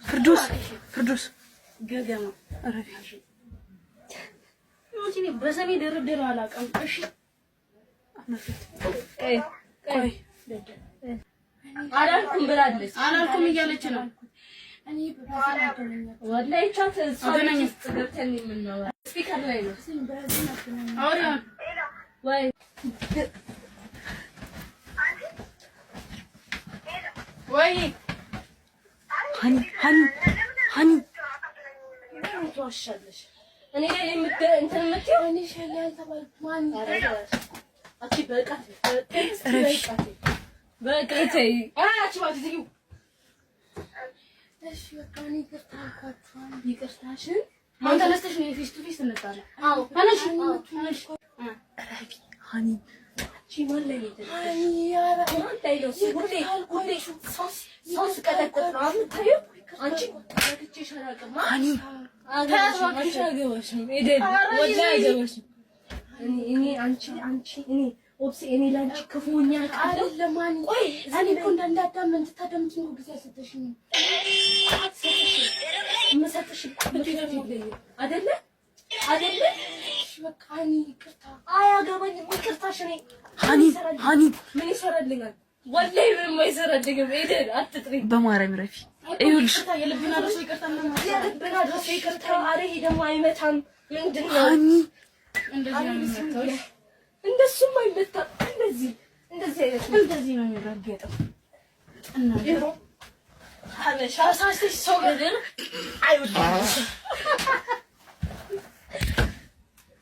ፍርዱስ ገገማ አረፊ ሞቲኒ በሰሚ ድርድር አላውቅም። እሺ ቆይ አላልኩም ብላለች። አላልኩም እያለች ነው። እኔ ወላሂ ቻት ሰውነኝ ገብተን የምንነው ስፒከር ላይ ነው። አውሪያ ወይ ወይ ሃኒ ተዋሻለሽ። እኔ ላይ እንትን የምትይው እኔ ሸላል ተባልኩ። ማን ያረጋሽ? አቺ በቃት በቃተይ አቺ ባትዚው እሺ በቃ እኔ ይቅርታ አልኳችኋል። ይቅርታሽን ማን ተነስተሽ ነው ፌስ ቱ ፌስ እንጣላ? አዎ ተነሽ ተነሽ አራቢ ሃኒ አቺ ወላሂ ሃኒ ያራ ማን ታይለው ሁሌ ሶስ ቀጠቀጥ ነው አምታዩ አንቺ ወጥቼሽ አላውቅም። ሃኒ ታዋቂሽ አገባሽም አይደል? ወላሂ አገባሽም። እኔ አንቺ እኔ ኦፕስ እኔ ላንቺ ክፉኛ አይደለም። ማን ቆይ እኔ እኮ እንዳዳምን ተታደምጪ ነው ጊዜ ሰጥተሽኝ መሰጥሽ አይደለ እሺ በቃ ሃኒ ይቅርታ አያገባኝም። ይቅርታሽ ነኝ ሃኒ ምን ይሰራልኛል? ወላሂ ምንም አይሰራልኝም። አይደል? አትጥሪ በማርያም ረፊ ይኸውልሽ የልብና ደስ ይቅርታ አረ ይሄ ደግሞ አይመታም። ምንድን ነው ሃኒ እንደዚህ ነው የሚመታው? እንደሱም አይመታም። እንደዚህ አይነት እንደዚህ ነው የሚረገጠው። እና ይሄ ሀበሻ ሳስሽ ሰው ገደል አይወጣም።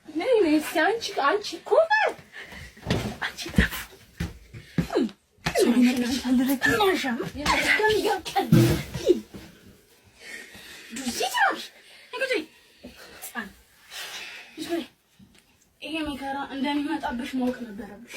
ነይ አንቺ እኮ አንቺ ተፍ ይሄ መከራ እንደሚመጣብሽ ማወቅ ነበረብሽ።